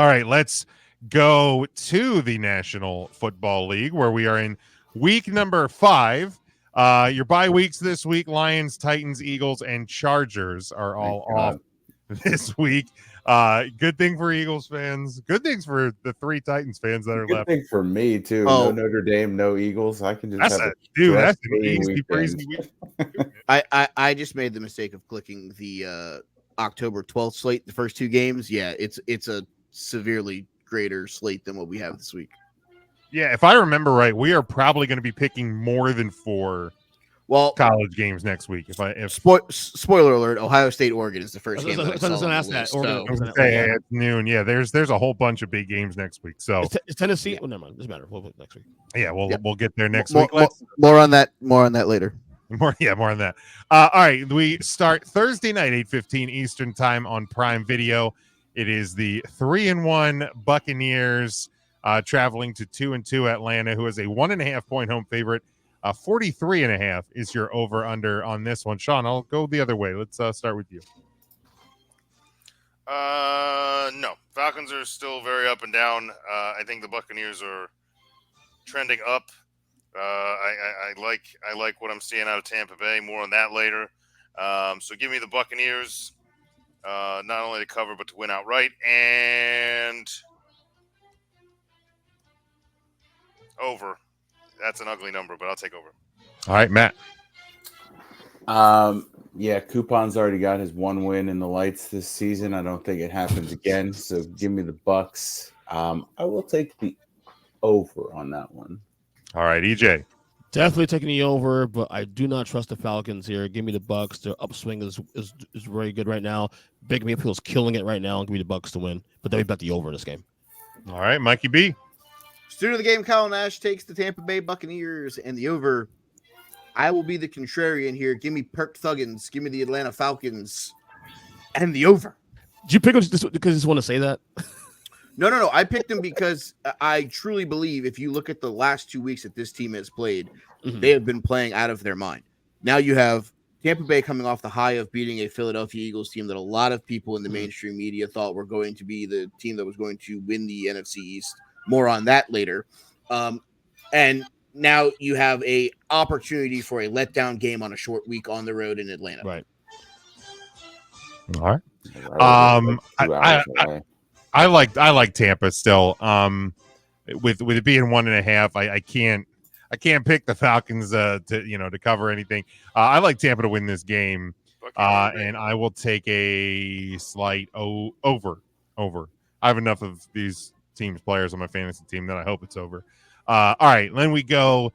All right, let's go to the National Football League where we are in week number 5. Your bye weeks this week: Lions, Titans, Eagles, and Chargers are all off this week. Good thing for Eagles fans. Good things for the 3 Titans fans that are Good left. thing for me too. No Notre Dame, no Eagles. I can just That's have that's an easy breezy week. I just made the mistake of clicking the October 12th slate, the first 2 games. Yeah, it's a severely greater slate than what we have this week. Yeah, if I remember right, we are probably going to be picking more than 4 college games next week. Spoiler alert: Ohio State, Oregon is the first game. I was going to ask that. It's noon. Yeah, there's a whole bunch of big games next week. So is Tennessee. Well, never mind. Doesn't matter. We'll next week. Yeah, we'll get there next week. More on that later. More on that. All right, we start Thursday night, 8:15 Eastern time on Prime Video. It is the 3-1 Buccaneers traveling to 2-2 Atlanta, who is a 1.5 point home favorite. 43.5 is your over under on this one. Sean, I'll go the other way. Let's start with you. No, Falcons are still very up and down. I think the Buccaneers are trending up. I like what I'm seeing out of Tampa Bay. More on that later. So give me the Buccaneers, not only to cover but to win outright, and over. That's an ugly number, but I'll take over. All right, Matt. Yeah, Coupon's already got his 1 win in the lights this season. I don't think it happens again. So give me the Bucks. I will take the over on that one. All right, EJ. Definitely taking the over, but I do not trust the Falcons here. Give me the Bucks. Their upswing is very good right now. Baker Mayfield's killing it right now. Give me the Bucks to win, but then we bet the over in this game. All right, Mikey B. Student of the game, Kyle Nash takes the Tampa Bay Buccaneers and the over. I will be the contrarian here. Give me Perk Thuggins. Give me the Atlanta Falcons and the over. Did you pick up this because you just want to say that? No. I picked them because I truly believe if you look at the last 2 weeks that this team has played, they have been playing out of their mind. Now you have Tampa Bay coming off the high of beating a Philadelphia Eagles team that a lot of people in the mainstream media thought were going to be the team that was going to win the NFC East. More on that later. And now you have a opportunity for a letdown game on a short week on the road in Atlanta. Right. All right. I like Tampa still. With it being 1.5, I can't pick the Falcons to cover anything. I like Tampa to win this game. And I will take a slight over. I have enough of these teams players on my fantasy team that I hope it's over. All right, then we go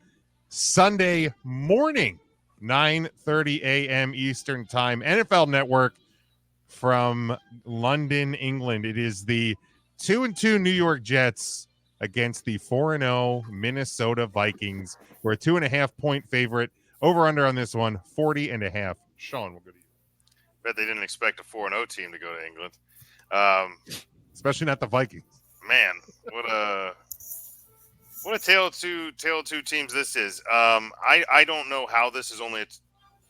Sunday morning, 9:30 a.m. Eastern time, NFL Network from London, England. It is the 2-2 New York Jets against the 4-0 Minnesota Vikings. We're a 2.5 point favorite. Over under on this one, 40.5. Sean, we'll go to you. Bet they didn't expect a 4-0 team to go to England. Especially not the Vikings. Man, what a tale of two teams this is. I don't know how this is only at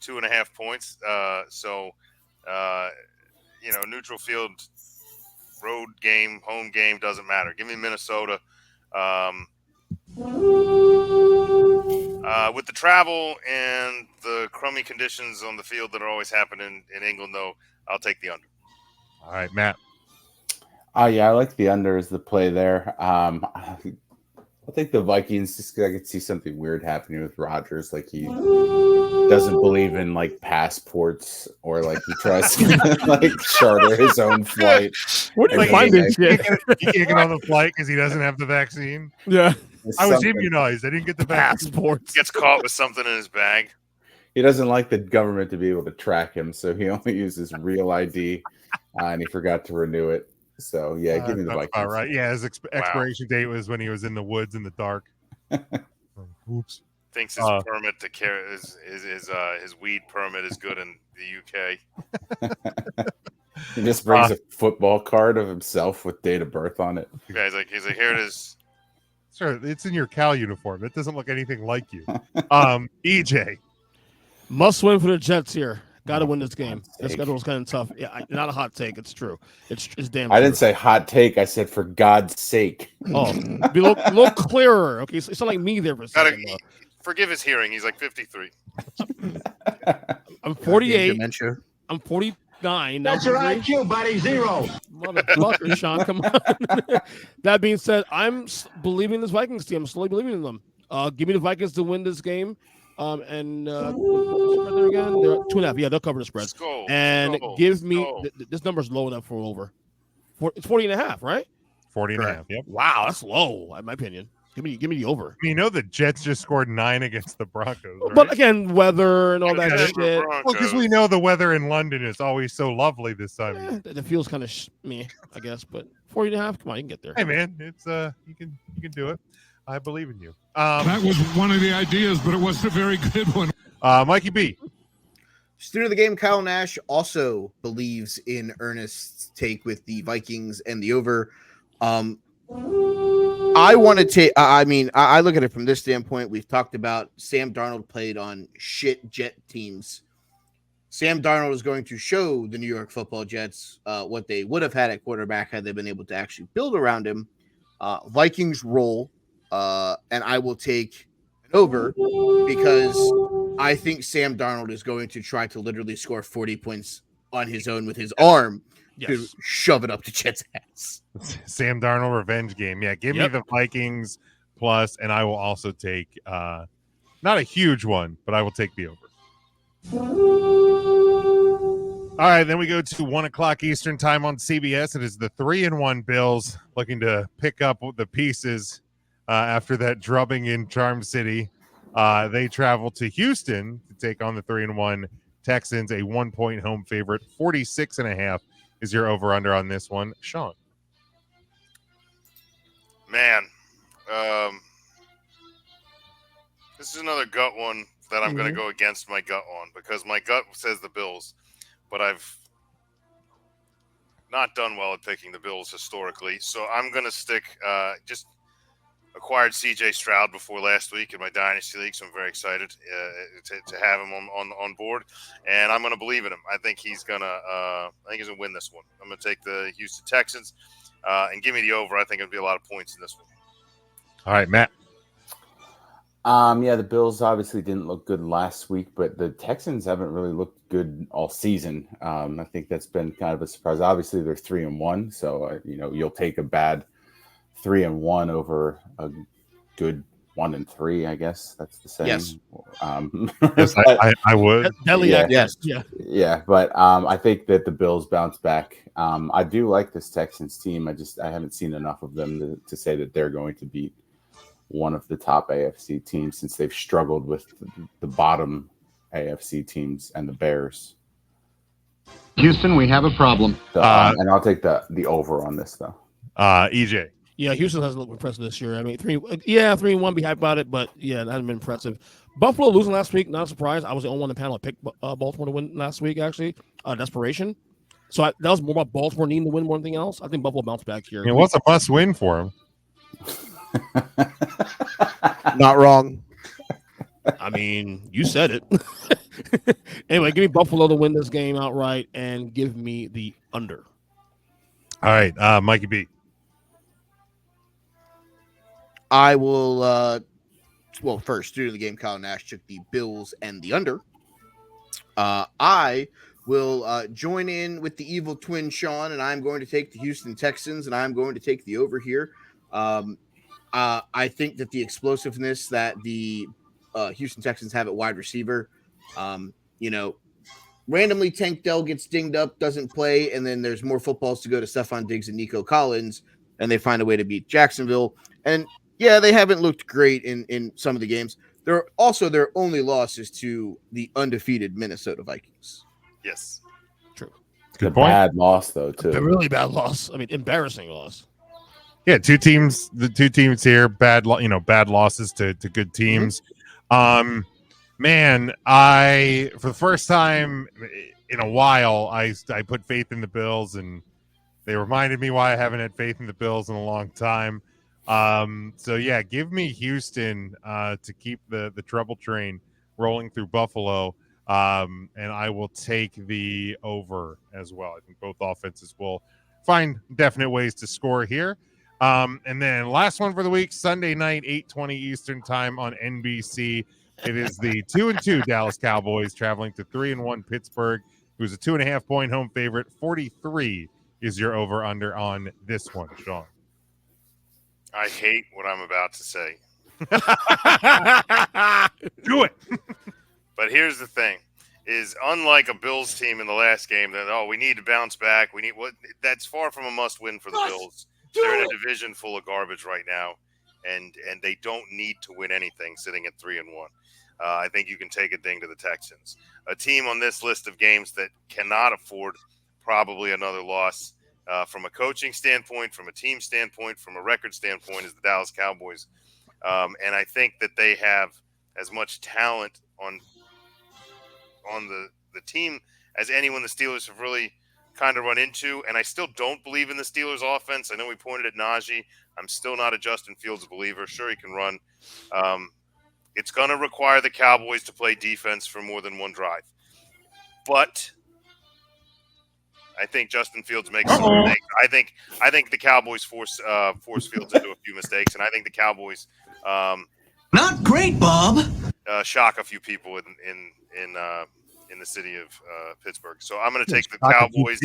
2.5 points. Neutral field, road game, home game, doesn't matter. Give me Minnesota. With the travel and the crummy conditions on the field that are always happening in England, though, I'll take the under. All right, Matt. Yeah, I like the under as the play there. I'll take the Vikings just because I could see something weird happening with Rodgers. Like he doesn't believe in like passports or like he tries to like charter his own flight. Where do you find this shit? He can't get on the flight because he doesn't have the vaccine. Yeah. I was immunized. I didn't get the passports. Gets caught with something in his bag. He doesn't like the government to be able to track him, so he only uses real ID, and he forgot to renew it. So yeah, give me the Vikings. All right, yeah, his expiration date was when he was in the woods in the dark. Oops. Thinks his permit to carry his weed permit is good in the UK. He just brings a football card of himself with date of birth on it. Yeah, he's like, here it is. Sir, it's in your Cal uniform. It doesn't look anything like you. EJ. Must win for the Jets here. Got to win this game. The schedule is kind of tough. Yeah, not a hot take. It's true. It's damn. I true. didn't say hot take. I said for God's sake. Oh, be a little clearer. Okay, so it's not like me there for a Gotta second. forgive his hearing. He's like 53. I'm 48. Dementia. I'm 49. That's your IQ, buddy. 0. Motherfucker, Sean, come on. That being said, I'm believing this Vikings team. I'm slowly believing in them. Give me the Vikings to win this game. And what's the spread there again? They're 2.5. Yeah, they'll cover the spread. Skull, And skull, give me skull. this number's low enough for over. It's 40.5, right? 40.5. Yep. Wow, that's low, in my opinion. Give me the over. You know the Jets just scored 9 against the Broncos, right? But again, weather and all that Denver shit. Well, because Broncos. we know the weather in London is always so lovely this time. of year. It feels kind of me, I guess. But 40.5, come on, you can get there. Hey man, it's you can do it. I believe in you. That was one of the ideas, but it wasn't a very good one. Mikey B. Student of the game, Kyle Nash also believes in Ernest's take with the Vikings and the over. I want to take. I look at it from this standpoint. We've talked about Sam Darnold played on shit Jet teams. Sam Darnold is going to show the New York Football Jets what they would have had at quarterback had they been able to actually build around him. Vikings roll, and I will take an over because I think Sam Darnold is going to try to literally score 40 points on his own with his arm to shove it up the Jets' ass. Sam Darnold revenge game. Yeah, give me the Vikings plus, and I will also take not a huge one, but I will take the over. All right, then we go to 1:00 Eastern time on CBS. It is the 3-1 Bills looking to pick up the pieces after that drubbing in Charm City. They travel to Houston to take on the 3-1 Texans, a 1-point home favorite. 46.5 is your over-under on this one. Sean. Man, this is another gut one that I'm going to go against my gut on because my gut says the Bills, but I've not done well at picking the Bills historically. So I'm going to stick just acquired C.J. Stroud before last week in my Dynasty League, so I'm very excited to have him on board, and I'm going to believe in him. I think he's going to win this one. I'm going to take the Houston Texans and give me the over. I think it'll be a lot of points in this one. All right, Matt. Yeah, the Bills obviously didn't look good last week, but the Texans haven't really looked good all season. I think that's been kind of a surprise. Obviously, they're 3-1, so you'll take a bad 3-1 over a good 1-3. I guess that's the same. Yes. Yes, I would. Yes. Yeah, but I think that the Bills bounce back. I do like this Texans team. I haven't seen enough of them to say that they're going to beat one of the top AFC teams since they've struggled with the bottom AFC teams and the Bears. Houston, we have a problem. So, and I'll take the over on this though. EJ. Yeah, Houston hasn't looked impressive this year. I mean, 3-1, be hyped about it, but yeah, it hasn't been impressive. Buffalo losing last week, not a surprise. I was the only one in the panel that picked Baltimore to win last week, actually. Desperation. So that was more about Baltimore needing to win more than anything else. I think Buffalo bounced back here. I mean, what's a must win for him? Not wrong. I mean, you said it. Anyway, give me Buffalo to win this game outright and give me the under. All right, Mikey B. I will first, due to the game, Kyle Nash took the Bills and the under. I will join in with the evil twin Sean, and I'm going to take the Houston Texans, and I'm going to take the over here. I think that the explosiveness that the Houston Texans have at wide receiver, randomly Tank Dell gets dinged up, doesn't play, and then there's more footballs to go to Stephon Diggs and Nico Collins, and they find a way to beat Jacksonville. And yeah, they haven't looked great in some of the games. They're also their only losses to the undefeated Minnesota Vikings. Yes. True. Good The point. bad loss though too. A really bad loss. I mean, embarrassing loss. Yeah, the two teams here, bad losses to good teams. Man, for the first time in a while, I put faith in the Bills, and they reminded me why I haven't had faith in the Bills in a long time. So yeah, give me Houston to keep the trouble train rolling through Buffalo. And I will take the over as well. I think both offenses will find definite ways to score here. And then last one for the week, Sunday night, 8:20 Eastern time on NBC. It is the 2-2 Dallas Cowboys traveling to 3-1 Pittsburgh, who's a 2.5-point home favorite. 43 is your over/under on this one, Sean. I hate what I'm about to say. Do it. But here's the thing: is unlike a Bills team in the last game that we need to bounce back. We need that's far from a must-win for the Bills. They're in a division full of garbage right now, and they don't need to win anything sitting at 3-1. I think you can take a ding to the Texans, a team on this list of games that cannot afford probably another loss from a coaching standpoint, from a team standpoint, from a record standpoint, is the Dallas Cowboys. And I think that they have as much talent on the team as anyone the Steelers have really kind of run into. And I still don't believe in the Steelers offense. I know we pointed at Najee. I'm still not a Justin Fields believer. Sure, he can run. It's going to require the Cowboys to play defense for more than one drive. But I think Justin Fields makes some mistakes. I think the Cowboys force Fields into a few mistakes, and I think the Cowboys not great, Bob. Shock a few people in the city of Pittsburgh. So I'm going to take the Cowboys,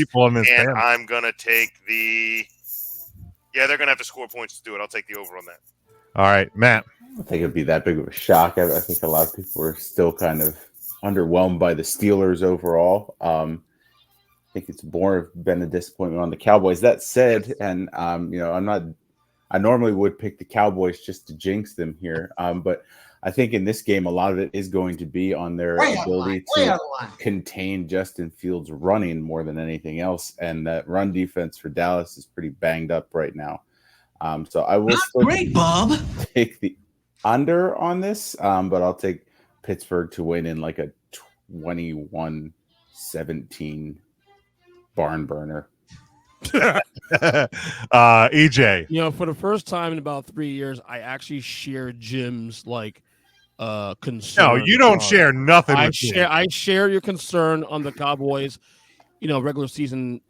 and I'm going to take the. Yeah, they're going to have to score points to do it. I'll take the over on that. All right, Matt. I don't think it'd be that big of a shock. I think a lot of people are still kind of underwhelmed by the Steelers overall. I think it's more been a disappointment on the Cowboys. That said, and I normally would pick the Cowboys just to jinx them here, but I think in this game a lot of it is going to be on their ability to contain Justin Fields running more than anything else, and that run defense for Dallas is pretty banged up right now. So I will take the under on this, but I'll take Pittsburgh to win in like a 21-17 barn burner. EJ. For the first time in about 3 years, I actually share Jim's concern. No, you don't share nothing. I share your concern on the Cowboys. Regular season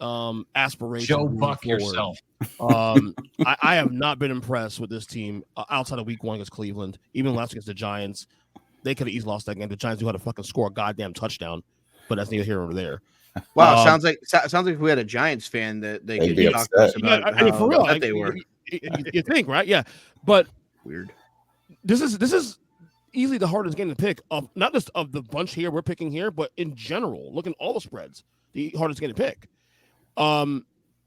aspirations. Joe Buck yourself. I have not been impressed with this team outside of week 1 against Cleveland. Even last against the Giants, they could have easily lost that game. The Giants knew how to fucking score a goddamn touchdown, but that's neither here nor there. Wow, sounds like if we had a Giants fan that they could talk to us about for real, they were. You think, right? Yeah, but weird. This is easily the hardest game to pick of not just of the bunch here we're picking here, but in general, looking at all the spreads, the hardest game to pick.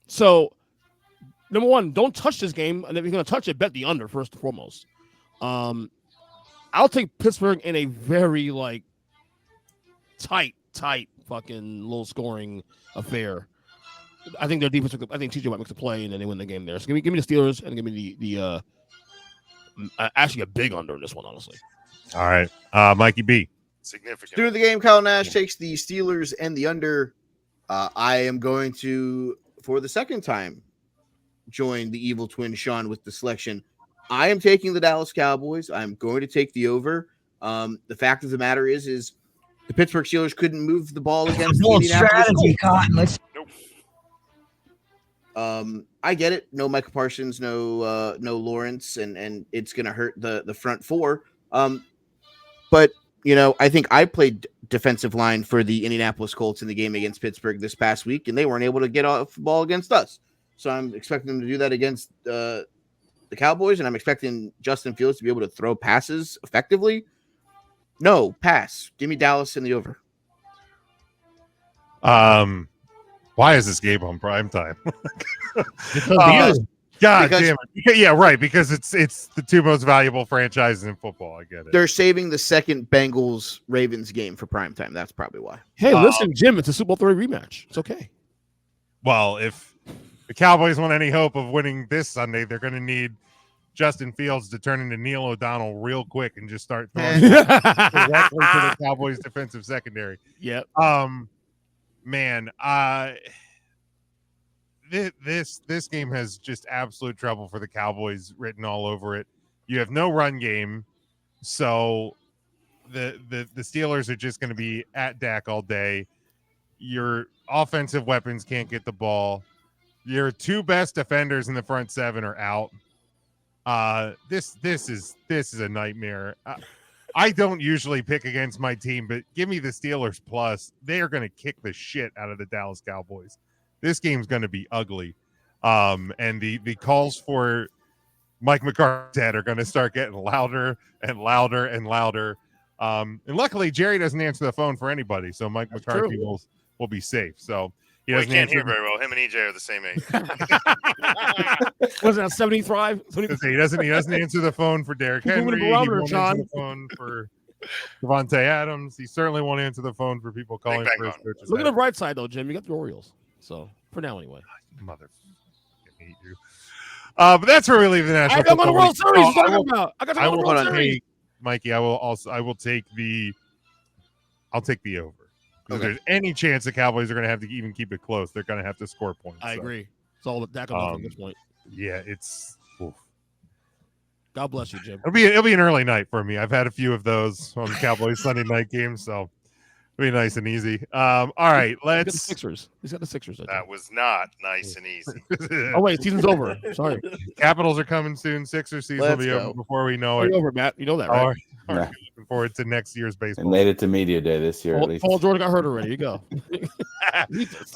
So number one, don't touch this game, and if you're going to touch it, bet the under first and foremost. I'll take Pittsburgh in a very tight fucking low scoring affair. I think their defense. I think TJ Watt makes a play and then they win the game there. So give me the Steelers and give me the actually a big under in this one, honestly. All right, Mikey B. Significant. During the game, Kyle Nash takes the Steelers and the under. I am going to, for the second time, join the evil twin Sean with the selection. I am taking the Dallas Cowboys. I'm going to take the over. The fact of the matter is the Pittsburgh Steelers couldn't move the ball against the Indianapolis Colts. I get it. No Michael Parsons, no Lawrence, and it's going to hurt the front four. But I think I played defensive line for the Indianapolis Colts in the game against Pittsburgh this past week, and they weren't able to get off the ball against us. So I'm expecting them to do that against the Cowboys, and I'm expecting Justin Fields to be able to throw passes effectively. No, pass. Give me Dallas in the over. Why is this game on prime time? Because God damn it. Yeah, right. Because it's the two most valuable franchises in football. I get it. They're saving the second Bengals-Ravens game for prime time. That's probably why. Hey, listen, Jim, it's a Super Bowl 3 rematch. It's okay. Well, if the Cowboys want any hope of winning this Sunday, they're going to need Justin Fields to turn into Neil O'Donnell real quick and just start throwing directly to the Cowboys defensive secondary. Yep. Man, this game has just absolute trouble for the Cowboys written all over it. You have no run game, so the Steelers are just going to be at Dak all day. Your offensive weapons can't get the ball. Your two best defenders in the front seven are out. This is a nightmare. I don't usually pick against my team, but give me the Steelers plus. They are going to kick the shit out of the Dallas Cowboys. This game's going to be ugly. And the calls for Mike McCarthy's head are going to start getting louder and louder and louder. And luckily, Jerry doesn't answer the phone for anybody, so Mike McCarthy will be safe. So he Well, doesn't he can't answer. hear very well. Him and EJ are the same age. Was that 75? He doesn't answer the phone for Derrick Keep moving Henry. the He barometer, won't John. answer the phone for Devontae Adams. He certainly won't answer the phone for people calling Bang for his on. coaches. Look at the bright side, though, Jim. You got the Orioles. So, for now, anyway. Mother, I hate you. But that's where we leave the national. I got my Football World League. Series. Oh, You're talking about. I got I the will World Series. take Mikey. I will take the. I'll take the over. If there's any chance the Cowboys are going to have to even keep it close, they're going to have to score points. I So, agree. It's all Dak on nothing at this point. Yeah, it's. Oof. God bless you, Jim. It'll be an early night for me. I've had a few of those on the Cowboys Sunday night games, so it'll be nice and easy. All right, He's got the let's. Sixers. He's got the Sixers. I That think. was not nice and easy. Oh wait, season's over. Sorry, Capitals are coming soon. Sixers season will Let's be go. over before we know already it. over, Matt. You know that, All right? right. Yeah. Looking forward to next year's And baseball. made it to media day this year at least. Paul George got hurt already. You go.